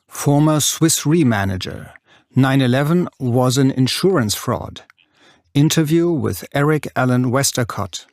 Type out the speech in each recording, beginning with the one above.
Former Swiss Re manager. 9/11 was an insurance fraud. Interview with Eric Allen Westacott.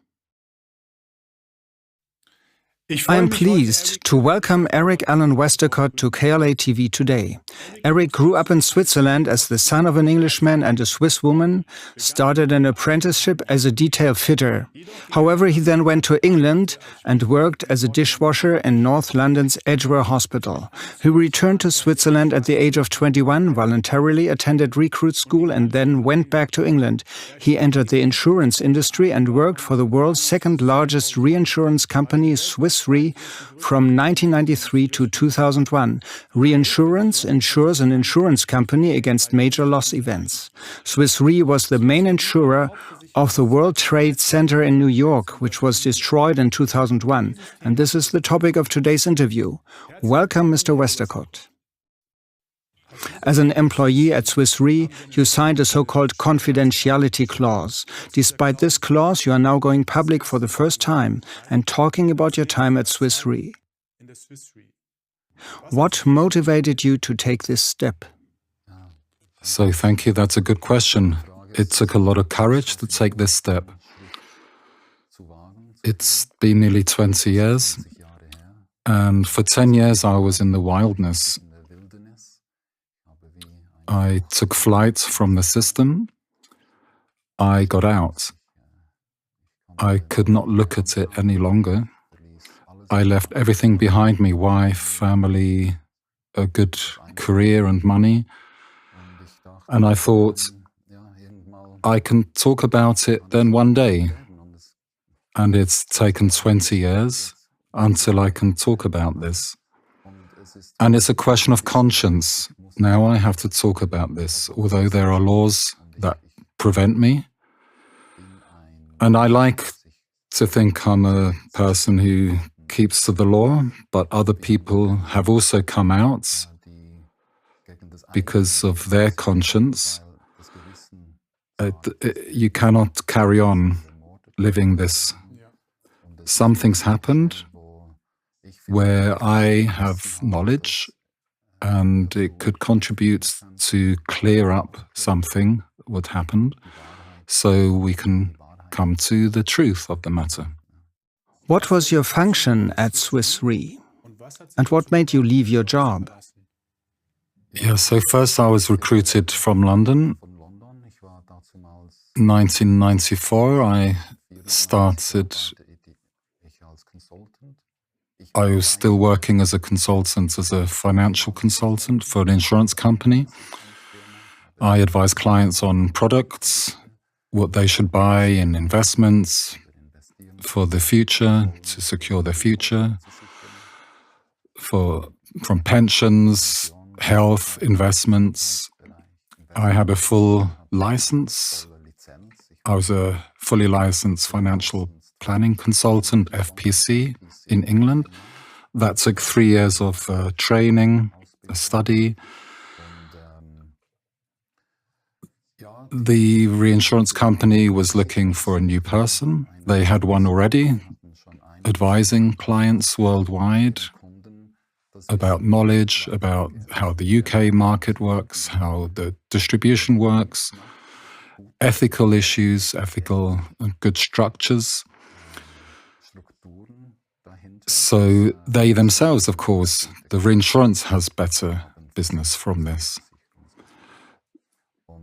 I am pleased to welcome Eric Allen Westacott to KlaTV today. Eric grew up in Switzerland as the son of an Englishman and a Swiss woman, started an apprenticeship as a detail fitter. However, he then went to England and worked as a dishwasher in North London's Edgware Hospital. He returned to Switzerland at the age of 21, voluntarily attended recruit school and then went back to England. He entered the insurance industry and worked for the world's second largest reinsurance company, Swiss Re, from 1993 to 2001. Reinsurance insures an insurance company against major loss events. Swiss Re was the main insurer of the World Trade Center in New York, which was destroyed in 2001. And this is the topic of today's interview. Welcome, Mr. Westacott. As an employee at Swiss Re, you signed a so-called confidentiality clause. Despite this clause, you are now going public for the first time and talking about your time at Swiss Re. What motivated you to take this step? So thank you, that's a good question. It took a lot of courage to take this step. It's been nearly 20 years, and for 10 years I was in the wilderness. I took flight from the system. I got out. I could not look at it any longer. I left everything behind me, wife, family, a good career and money. And I thought, I can talk about it then one day. And it's taken 20 years until I can talk about this. And it's a question of conscience. Now I have to talk about this, although there are laws that prevent me. And I like to think I'm a person who keeps to the law, but other people have also come out because of their conscience. You cannot carry on living this. Something's happened where I have knowledge and it could contribute to clear up something what happened, so we can come to the truth of the matter. What was your function at Swiss Re? And what made you leave your job? Yeah, so first I was recruited from London. 1994 I started. I was still working as a consultant, as a financial consultant for an insurance company. I advise clients on products, what they should buy in investments for the future, to secure their future, from pensions, health, investments. I had a full license. I was a fully licensed financial planning consultant, FPC, in England. That took 3 years of training, a study. The reinsurance company was looking for a new person. They had one already, advising clients worldwide about knowledge, about how the UK market works, how the distribution works, ethical issues, ethical and good structures. So they themselves, of course, the reinsurance has better business from this.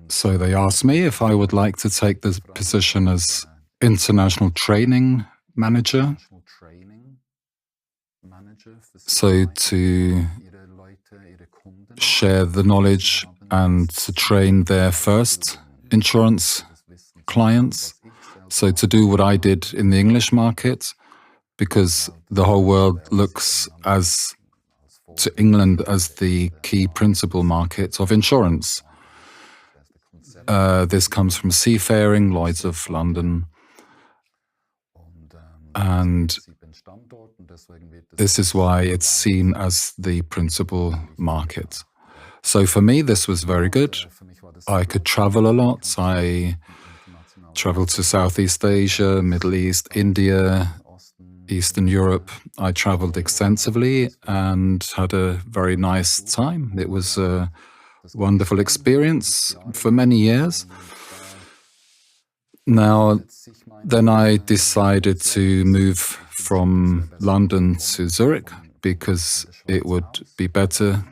So they asked me if I would like to take the position as international training manager. So to share the knowledge and to train their first insurance clients. So to do what I did in the English market, because the whole world looks to England as the key principal market of insurance. This comes from seafaring, Lloyd's of London, and this is why it's seen as the principal market. So for me, this was very good. I could travel a lot. I traveled to Southeast Asia, Middle East, India, Eastern Europe, I traveled extensively and had a very nice time. It was a wonderful experience for many years. Now, then I decided to move from London to Zurich because it would be better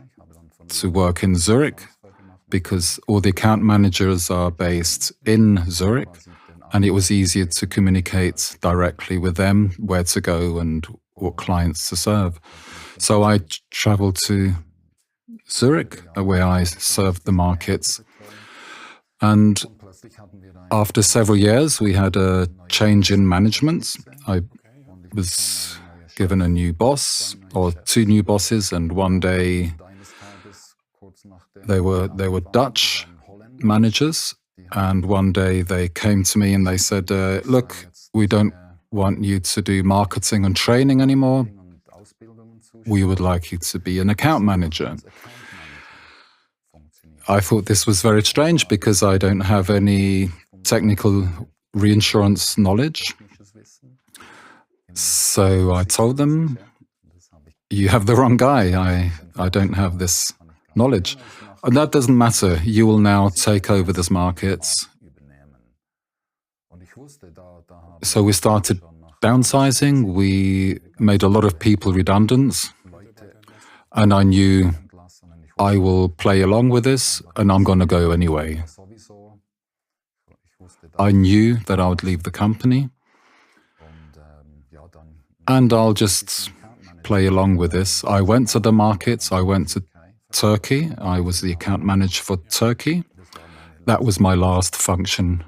to work in Zurich because all the account managers are based in Zurich, and it was easier to communicate directly with them where to go and what clients to serve. So I traveled to Zurich, where I served the markets. And after several years, we had a change in management. I was given a new boss, or two new bosses, and one day they were Dutch managers, and one day they came to me and they said, look, we don't want you to do marketing and training anymore. We would like you to be an account manager. I thought this was very strange because I don't have any technical reinsurance knowledge. So I told them, you have the wrong guy. I don't have this knowledge. And that doesn't matter. You will now take over this market. So we started downsizing. We made a lot of people redundant. And I knew I will play along with this and I'm going to go anyway. I knew that I would leave the company and I'll just play along with this. I went to the markets. I went to Turkey. I was the account manager for Turkey. That was my last function.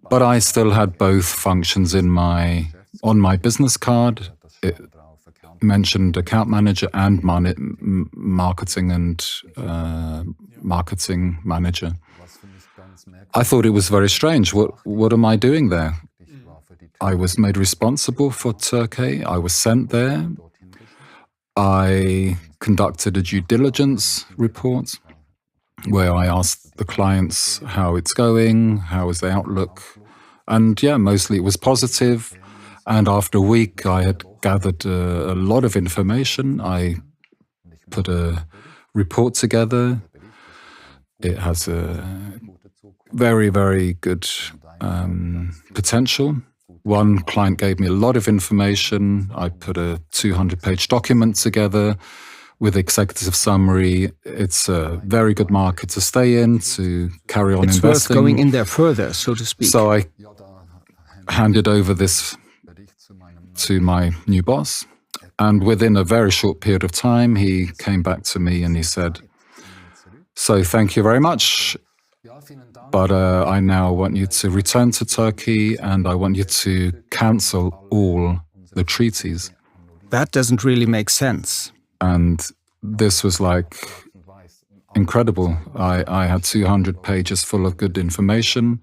But I still had both functions on my business card. It mentioned account manager and marketing and marketing manager. I thought it was very strange. What am I doing there? I was made responsible for Turkey. I was sent there. I conducted a due diligence report where I asked the clients how it's going, how is the outlook, and yeah, mostly it was positive. And after a week, I had gathered a lot of information. I put a report together. It has a very, very good potential. One client gave me a lot of information. I put a 200-page document together with executive summary. It's a very good market to stay in, to carry on investing. It's worth going in there further, so to speak. So I handed over this to my new boss, and within a very short period of time, he came back to me and he said, so thank you very much, but I now want you to return to Turkey and I want you to cancel all the treaties. That doesn't really make sense. And this was like incredible. I had 200 pages full of good information.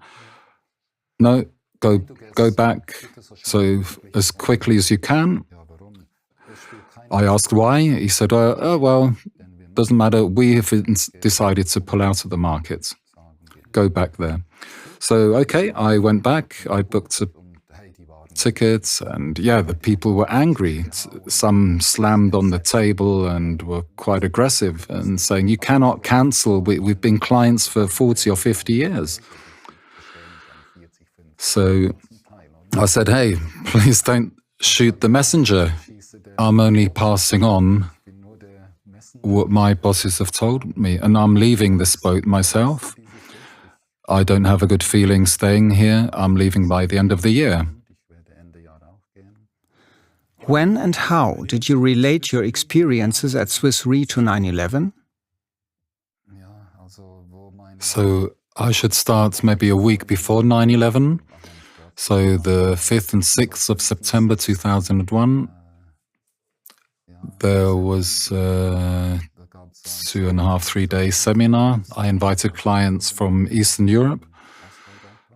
No, go back, so as quickly as you can. I asked why. He said, oh, well, doesn't matter. We have decided to pull out of the market. Go back there. So, okay, I went back. I booked a ticket, and yeah, the people were angry. Some slammed on the table and were quite aggressive and saying, you cannot cancel. We've been clients for 40 or 50 years. So I said, hey, please don't shoot the messenger. I'm only passing on what my bosses have told me, and I'm leaving this boat myself. I don't have a good feeling staying here. I'm leaving by the end of the year. When and how did you relate your experiences at Swiss Re to 9/11? So I should start maybe a week before 9/11. So the 5th and 6th of September 2001, there was a 2.5, 3-day seminar. I invited clients from Eastern Europe,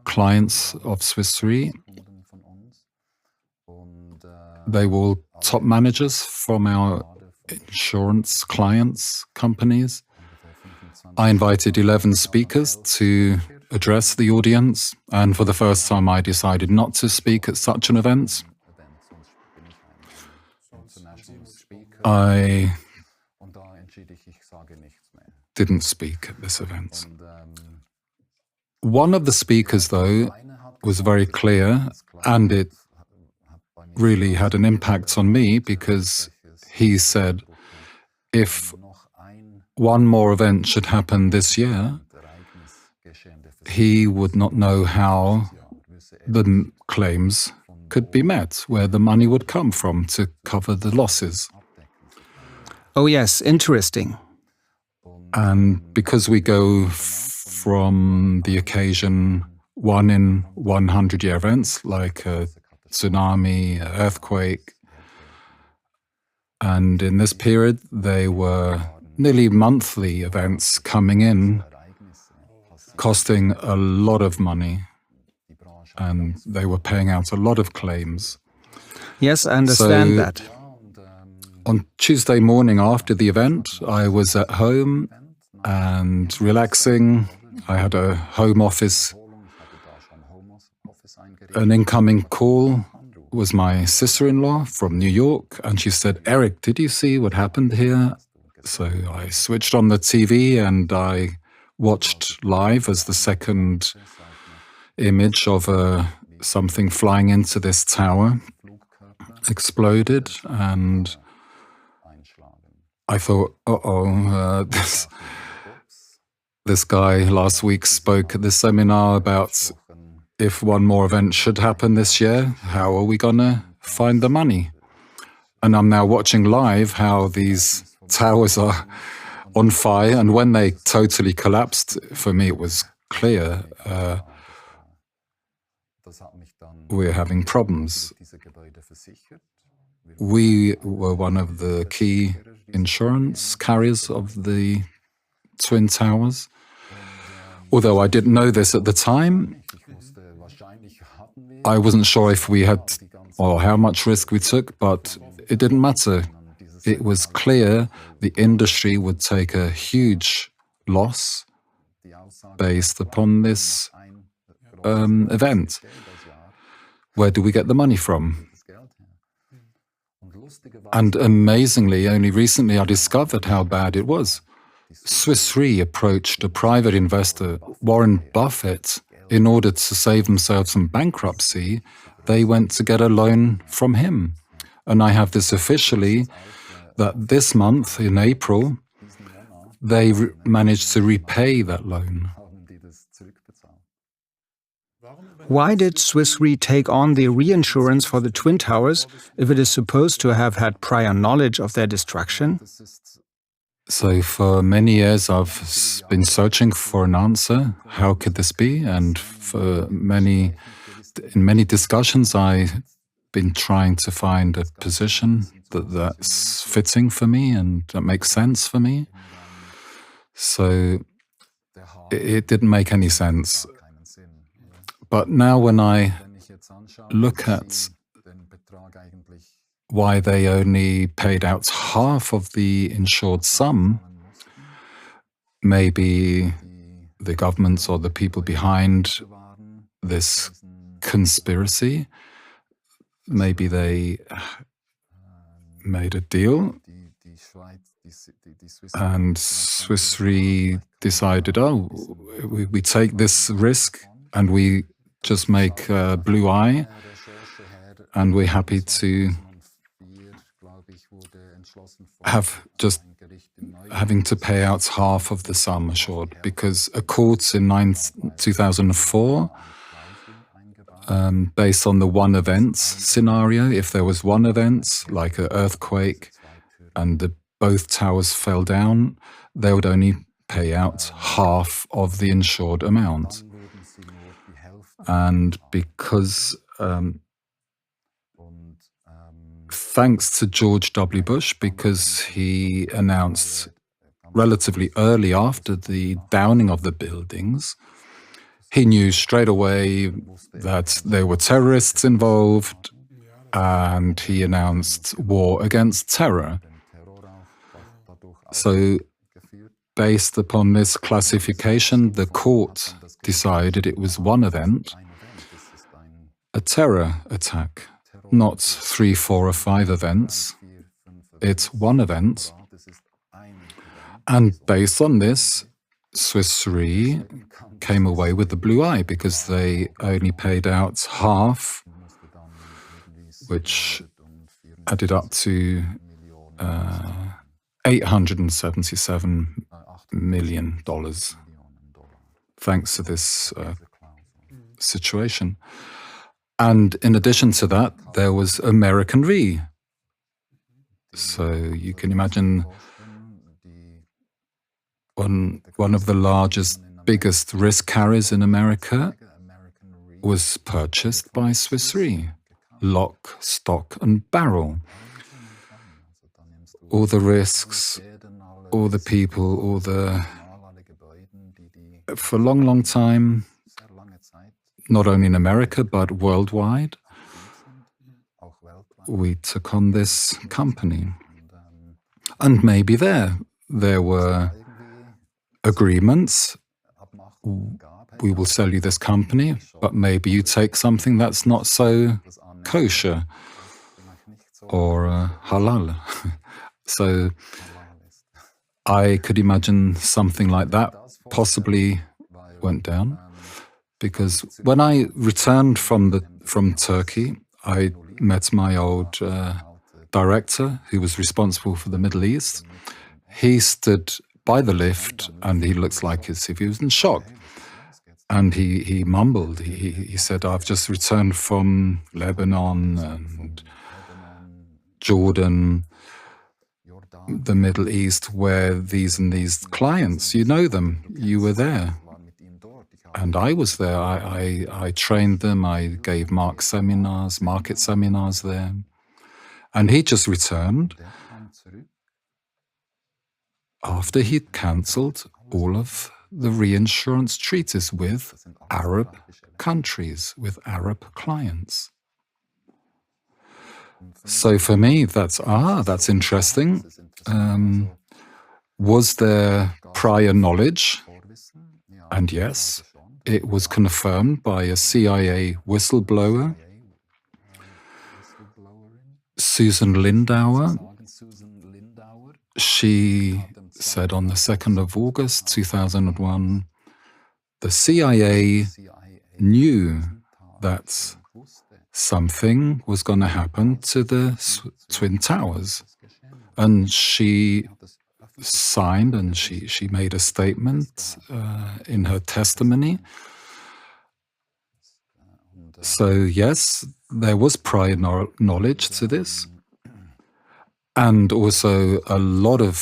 clients of Swiss Re. They were all top managers from our insurance clients, companies. I invited 11 speakers to address the audience, and for the first time I decided not to speak at such an event. I didn't speak at this event. One of the speakers, though, was very clear, and it really had an impact on me because he said, if one more event should happen this year, he would not know how the claims could be met, where the money would come from to cover the losses. Oh yes, interesting. And because we go from the occasion 1 in 100-year events like a tsunami, earthquake, and in this period they were nearly monthly events coming in, costing a lot of money, and they were paying out a lot of claims. Yes, I understand that. On Tuesday morning after the event, I was at home and relaxing. I had a home office. An incoming call was my sister-in-law from New York, and she said, "Eric, did you see what happened here?" So I switched on the TV and I watched live as the second image of something flying into this tower exploded, and I thought, this guy last week spoke at this seminar about if one more event should happen this year, how are we going to find the money? And I'm now watching live how these towers are on fire, and when they totally collapsed, for me it was clear we're having problems. We were one of the key insurance carriers of the Twin Towers. Although I didn't know this at the time, I wasn't sure if we had or how much risk we took, but it didn't matter. It was clear the industry would take a huge loss based upon this event. Where do we get the money from? And amazingly, only recently I discovered how bad it was. Swiss Re approached a private investor, Warren Buffett, in order to save themselves from bankruptcy. They went to get a loan from him. And I have this officially, that this month, in April, they managed to repay that loan. Why did Swiss Re take on the reinsurance for the Twin Towers if it is supposed to have had prior knowledge of their destruction? So for many years I've been searching for an answer. How could this be? And in many discussions I've been trying to find a position that's fitting for me and that makes sense for me. So it didn't make any sense. But now when I look at why they only paid out half of the insured sum, maybe the governments or the people behind this conspiracy, maybe they made a deal and Swiss Re decided, oh, we take this risk and we just make a blue eye, and we're happy to have just having to pay out half of the sum assured, because a court in 2004, based on the one event scenario, if there was one event, like an earthquake, and both towers fell down, they would only pay out half of the insured amount. And because, thanks to George W. Bush, because he announced relatively early after the downing of the buildings, he knew straight away that there were terrorists involved, and he announced war against terror. So, based upon this classification, the court decided it was one event, a terror attack, not 3, 4 or 5 events. It's one event. And based on this, Swiss Re came away with the blue eye because they only paid out half, which added up to $877 million, thanks to this situation. And in addition to that, there was American Re. So you can imagine one of the largest, biggest risk carriers in America was purchased by Swiss Re. Lock, stock and barrel. All the risks, all the people, for a long, long time, not only in America, but worldwide, we took on this company. And maybe there were agreements. We will sell you this company, but maybe you take something that's not so kosher or halal. So I could imagine something like that possibly went down, because when I returned from Turkey, I met my old director who was responsible for the Middle East. He stood by the lift and he looks like as if he was in shock. And he mumbled, he said, I've just returned from Lebanon and Jordan, the Middle East, where these and these clients, you know them, you were there. And I was there, I trained them, I gave market seminars there. And he just returned after he'd cancelled all of the reinsurance treaties with Arab countries, with Arab clients. So for me, that's interesting. Was there prior knowledge? And yes, it was confirmed by a CIA whistleblower, Susan Lindauer. She said on the 2nd of August 2001, the CIA knew that something was going to happen to the Twin Towers. And she signed and she made a statement in her testimony. So yes, there was prior knowledge to this. And also a lot of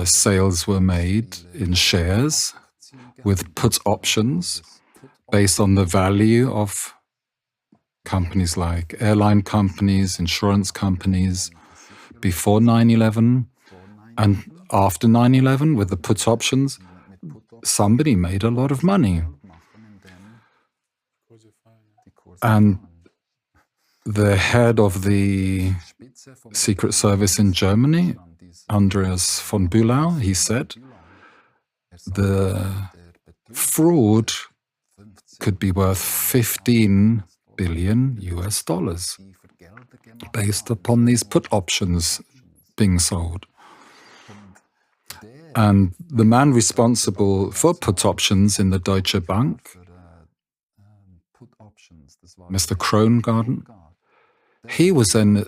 sales were made in shares with put options based on the value of companies like airline companies, insurance companies before 9/11 and after 9/11 with the put options. Somebody made a lot of money. And the head of the Secret Service in Germany, Andreas von Bülow, he said the fraud could be worth $15 billion based upon these put options being sold. And the man responsible for put options in the Deutsche Bank, Mr. Krongarten, he was then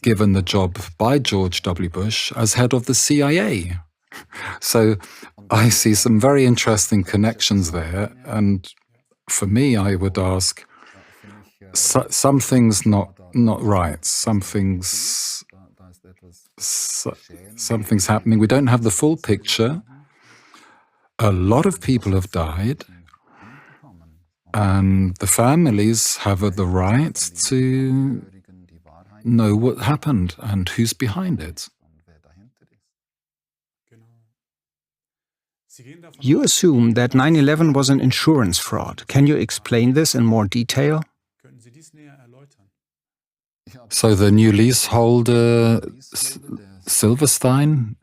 given the job by George W. Bush as head of the CIA. So I see some very interesting connections there. And for me, I would ask, something's not right. Something's happening. We don't have the full picture. A lot of people have died. And the families have the right to know what happened and who's behind it. You assume that 9/11 was an insurance fraud. Can you explain this in more detail? So the new leaseholder, Silverstein,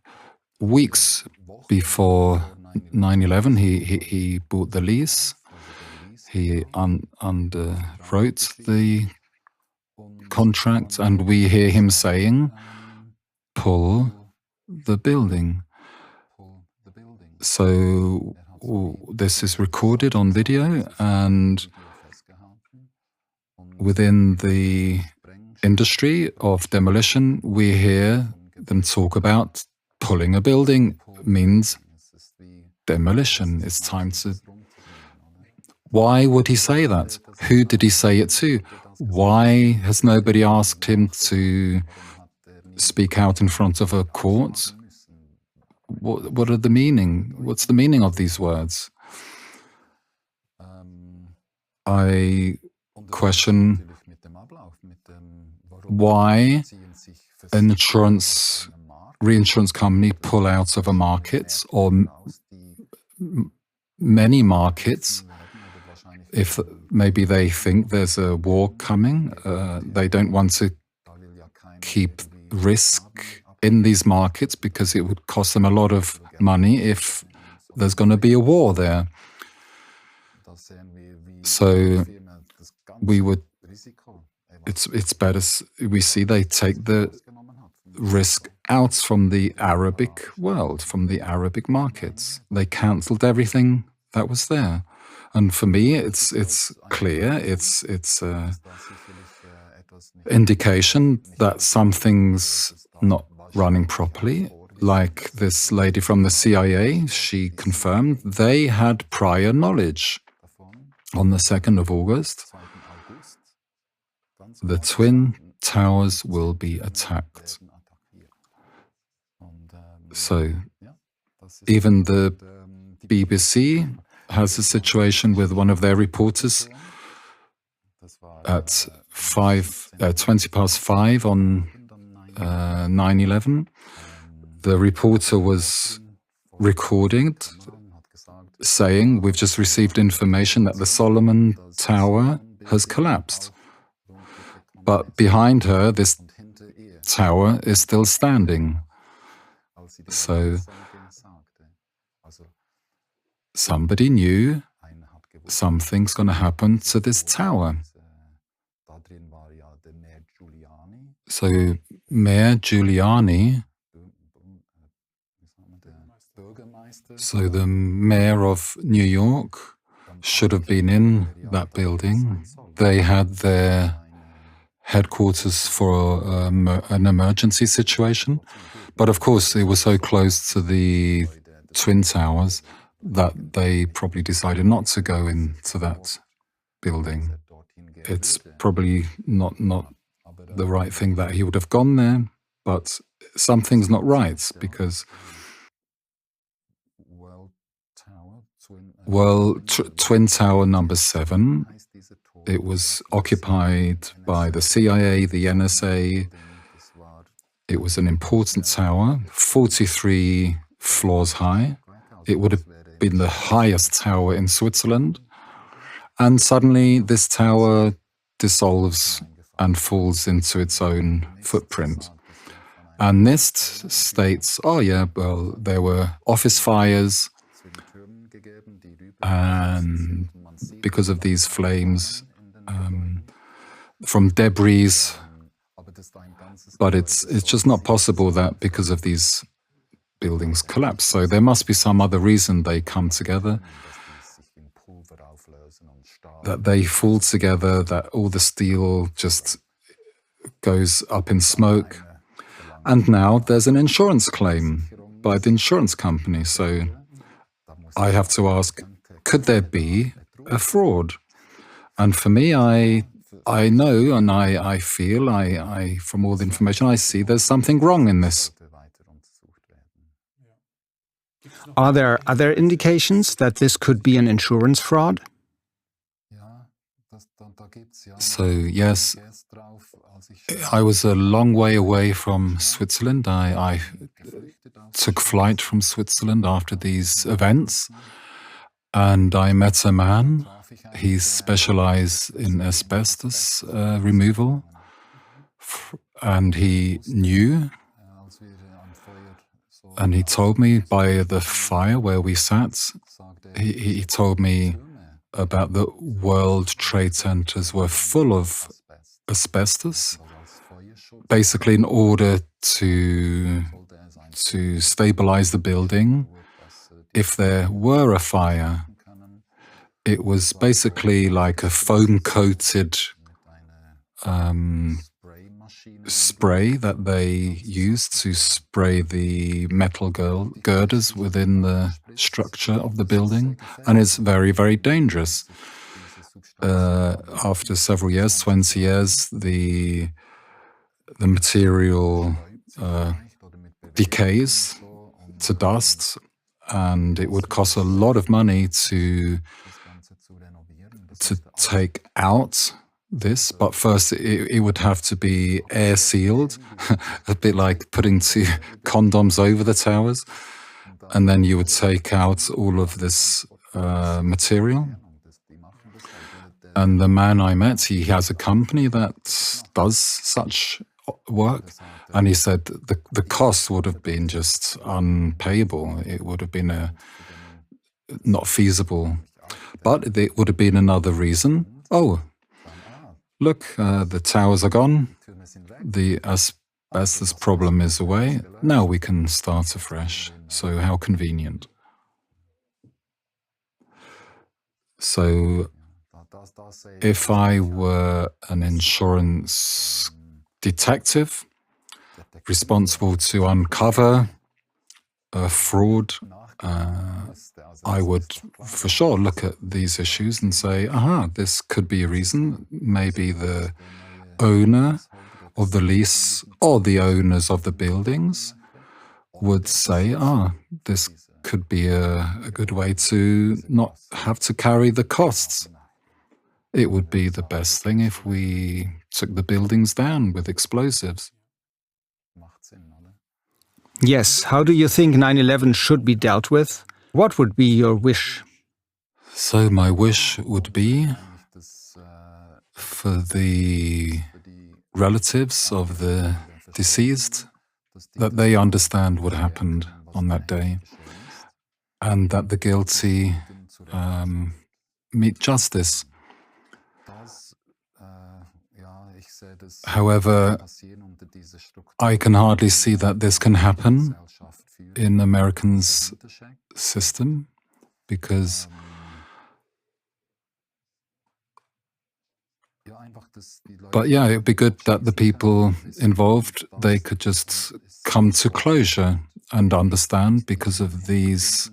weeks before 9/11, he bought the lease. He underwrote the contract, and we hear him saying pull the building. So this is recorded on video, and within the industry of demolition, we hear them talk about pulling a building means demolition. It's time to... Why would he say that? Who did he say it to? Why has nobody asked him to speak out in front of a court? What are the meaning? What's the meaning of these words? I question why an reinsurance company pull out of a market or many markets if maybe they think there's a war coming. They don't want to keep risk in these markets because it would cost them a lot of money if there's going to be a war there. So it's better, we see they take the risk out from the Arabic world, from the Arabic markets. They cancelled everything that was there. And for me, it's clear, it's indication that something's not running properly. Like this lady from the CIA, she confirmed they had prior knowledge. On the 2nd of August, the Twin Towers will be attacked. So even the BBC has a situation with one of their reporters at 20 past 5 on 9/11. The reporter was recorded saying, "We've just received information that the Solomon Tower has collapsed." But behind her, this tower is still standing. So somebody knew something's going to happen to this tower. So Mayor Giuliani, so the mayor of New York, should have been in that building. They had their headquarters for an emergency situation. But of course, it was so close to the Twin Towers that they probably decided not to go into that building. It's probably not the right thing that he would have gone there, but something's not right because... Well, Twin Tower number 7, it was occupied by the CIA, the NSA. It was an important tower, 43 floors high. It would have been the highest tower in Switzerland. And suddenly this tower dissolves and falls into its own footprint. And NIST states, oh yeah, well, there were office fires, and because of these flames from debris, but it's just not possible that because of these buildings collapse. So there must be some other reason they come together, that they fall together, that all the steel just goes up in smoke. And now there's an insurance claim by the insurance company. So I have to ask, could there be a fraud? And for me, I know and I feel, from all the information I see, there's something wrong in this. Are there other indications that this could be an insurance fraud? So yes, I was a long way away from Switzerland. I took flight from Switzerland after these events, and I met a man. He specialized in asbestos removal, and he knew, and he told me by the fire where we sat, he told me about the World Trade Centers were full of asbestos, basically in order to stabilize the building if there were a fire. It was basically like a foam-coated spray that they used to spray the metal girders within the structure of the building, and it's very, very dangerous. After several years, 20 years, the material decays to dust, and it would cost a lot of money to take out this, but first it would have to be air sealed, a bit like putting two condoms over the towers, and then you would take out all of this material. And the man I met, he has a company that does such work, and he said the cost would have been just unpayable. It would have been not feasible. But it would have been another reason. Oh, look, the towers are gone. The asbestos problem is away. Now we can start afresh. So how convenient. So if I were an insurance detective responsible to uncover a fraud, I would for sure look at these issues and say, aha, this could be a reason. Maybe the owner of the lease or the owners of the buildings would say, this could be a good way to not have to carry the costs. It would be the best thing if we took the buildings down with explosives. Yes, how do you think 9/11 should be dealt with? What would be your wish? So my wish would be for the relatives of the deceased that they understand what happened on that day and that the guilty meet justice. However, I can hardly see that this can happen in Americans' system because but yeah, it would be good that the people involved, they could just come to closure and understand because of these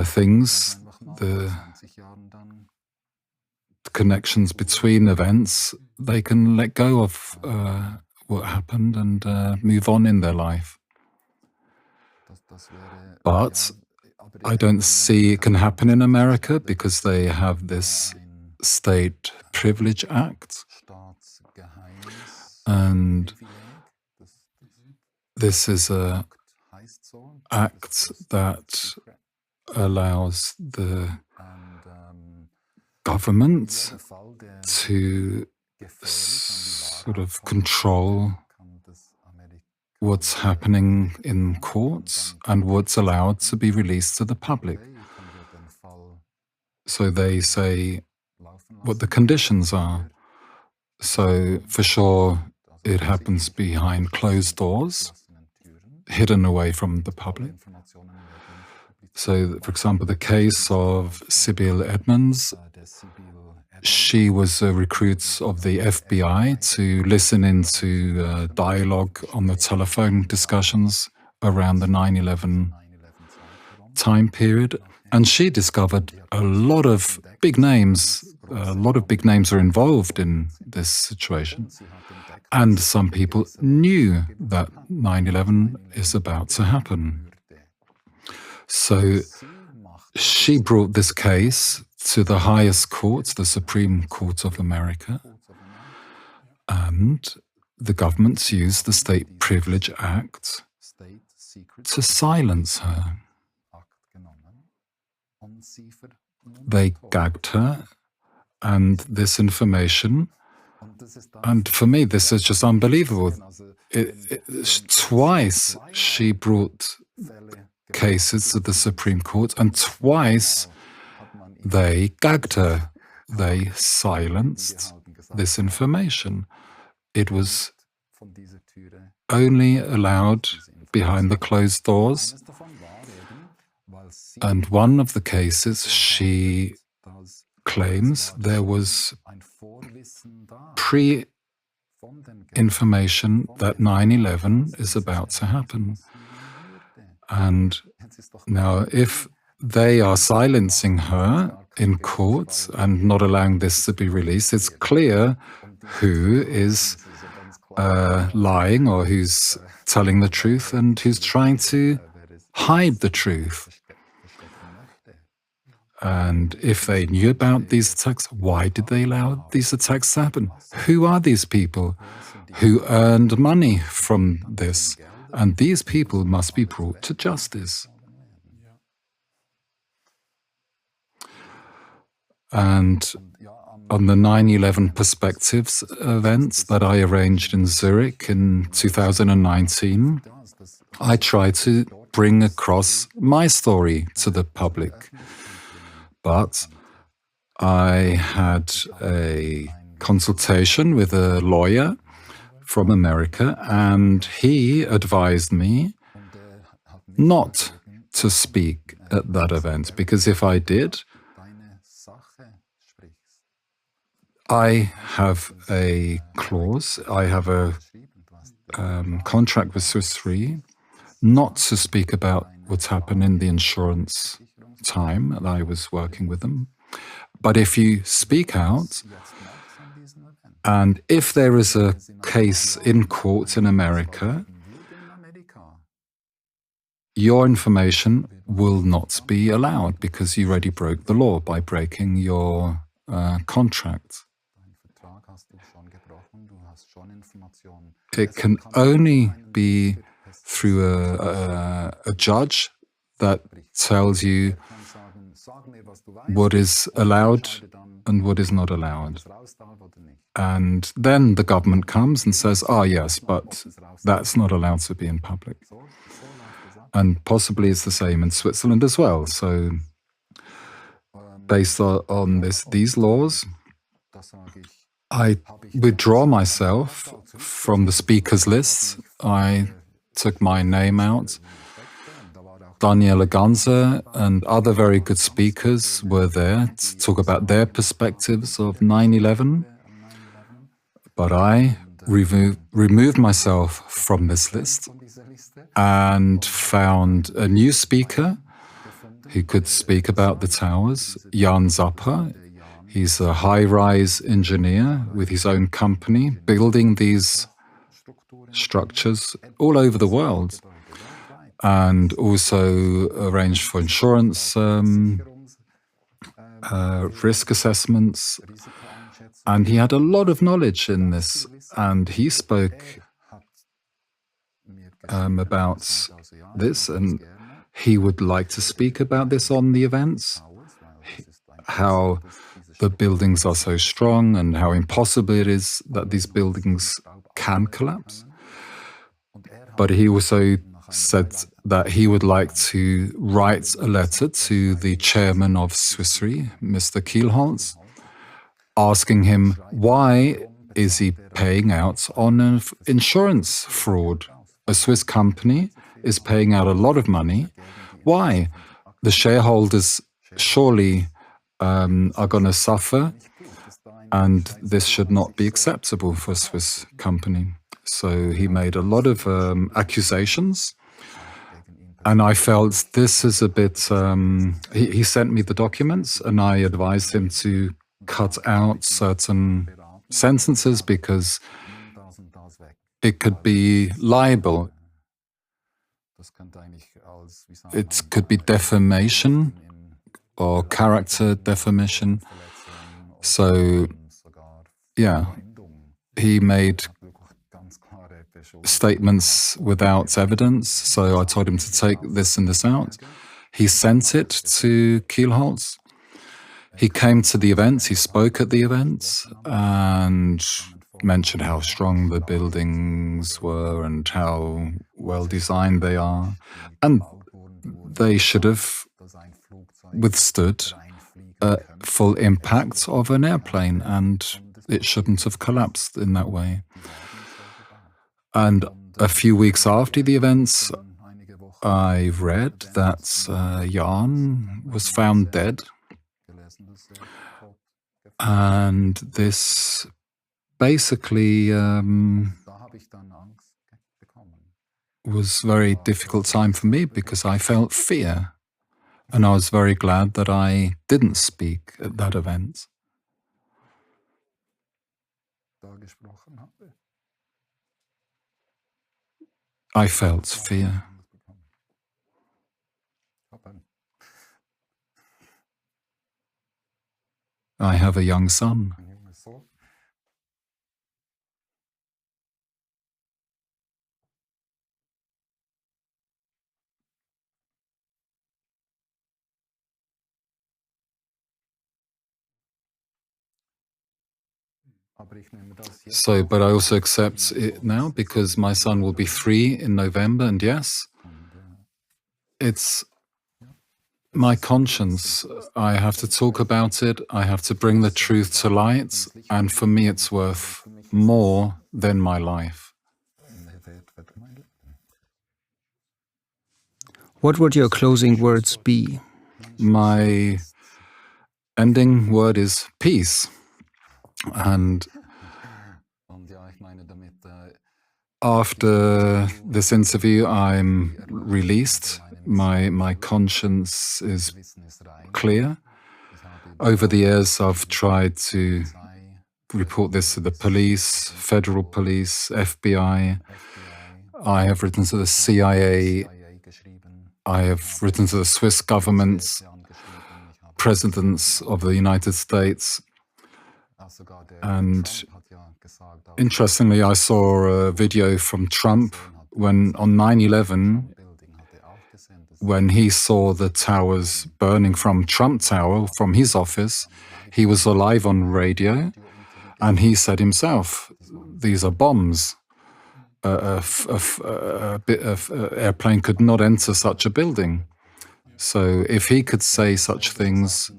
things, the connections between events, they can let go of what happened and move on in their life. But I don't see it can happen in America because they have this State Privilege Act, and this is an act that allows the government to sort of control what's happening in courts and what's allowed to be released to the public. So they say what the conditions are. So for sure it happens behind closed doors, hidden away from the public. So, for example, the case of Sibyl Edmonds, she was a recruit of the FBI to listen into dialogue on the telephone discussions around the 9/11 time period, and she discovered a lot of big names. A lot of big names are involved in this situation, and some people knew that 9/11 is about to happen. So she brought this case to the highest court, the Supreme Court of America, and the government used the State Privilege Act to silence her. They gagged her, and this information, and for me this is just unbelievable. Twice she brought cases to the Supreme Court, and twice they gagged her. They silenced this information. It was only allowed behind the closed doors. And one of the cases, she claims there was pre-information that 9/11 is about to happen. And now, if they are silencing her in court and not allowing this to be released, it's clear who is lying or who's telling the truth and who's trying to hide the truth. And if they knew about these attacks, why did they allow these attacks to happen? Who are these people who earned money from this? And these people must be brought to justice. And on the 9/11 Perspectives event that I arranged in Zurich in 2019, I tried to bring across my story to the public. But I had a consultation with a lawyer from America, and he advised me not to speak at that event, because if I did, I have a clause, I have a contract with Swiss Re not to speak about what's happened in the insurance time that I was working with them. But if you speak out, and if there is a case in court in America, your information will not be allowed because you already broke the law by breaking your contract. It can only be through a judge that tells you what is allowed and what is not allowed. And then the government comes and says, oh yes, but that's not allowed to be in public. And possibly it's the same in Switzerland as well. So based on these laws, I withdraw myself from the speakers list. I took my name out. Daniela Ganser and other very good speakers were there to talk about their perspectives of 9/11. But I removed myself from this list and found a new speaker who could speak about the towers, Jan Zappa. He's a high-rise engineer with his own company, building these structures all over the world, and also arranged for insurance risk assessments. And he had a lot of knowledge in this, and he spoke about this, and he would like to speak about this on the events, how the buildings are so strong and how impossible it is that these buildings can collapse. But he also said that he would like to write a letter to the chairman of Swiss Re, Mr. Kielholz, asking him why is he paying out on an insurance fraud. A Swiss company is paying out a lot of money. Why? The shareholders surely are going to suffer, and this should not be acceptable for a Swiss company. So he made a lot of accusations, and I felt this is a bit... he sent me the documents, and I advised him to cut out certain sentences because it could be libel. It could be defamation or character defamation. So, yeah, he made statements without evidence, so I told him to take this and this out. He sent it to Kielholz. He came to the events, he spoke at the events, and mentioned how strong the buildings were and how well designed they are. And they should have withstood a full impact of an airplane, and it shouldn't have collapsed in that way. And A few weeks after the events, I read that Jan was found dead. And this basically was a very difficult time for me because I felt fear. And I was very glad that I didn't speak at that event. I felt fear. I have a young son. But I also accept it now because my son will be 3 in November, and yes, it's my conscience. I have to talk about it, I have to bring the truth to light, and for me it's worth more than my life. What would your closing words be? My ending word is peace. And after this interview, I'm released. My conscience is clear. Over the years, I've tried to report this to the police, federal police, FBI. I have written to the CIA. I have written to the Swiss government, presidents of the United States. And interestingly, I saw a video from Trump when on 9/11, when he saw the towers burning from Trump Tower, from his office. He was alive on radio, and he said himself, these are bombs. An airplane could not enter such a building. So if he could say such things,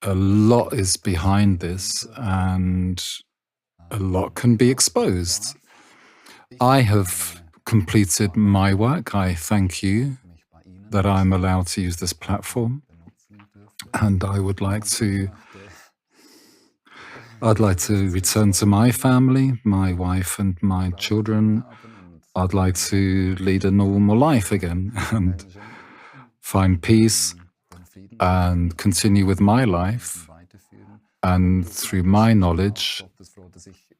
a lot is behind this, and a lot can be exposed. I have completed my work. I thank you that I'm allowed to use this platform, and I'd like to return to my family, my wife and my children. I'd like to lead a normal life again and find peace and continue with my life. And through my knowledge,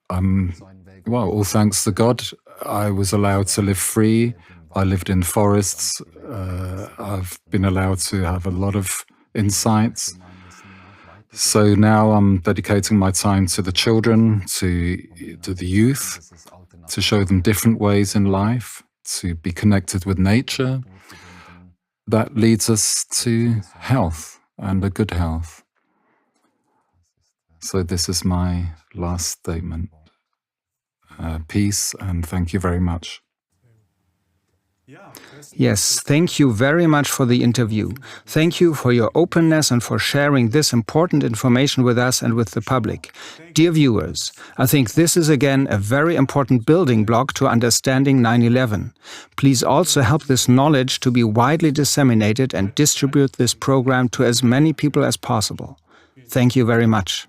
all thanks to God, I was allowed to live free. I lived in forests. I've been allowed to have a lot of insights. So now I'm dedicating my time to the children, to the youth, to show them different ways in life, to be connected with nature. That leads us to health and a good health. So this is my last statement. Peace, and thank you very much. Yes, thank you very much for the interview. Thank you for your openness and for sharing this important information with us and with the public. Dear viewers, I think this is again a very important building block to understanding 9/11. Please also help this knowledge to be widely disseminated and distribute this program to as many people as possible. Thank you very much.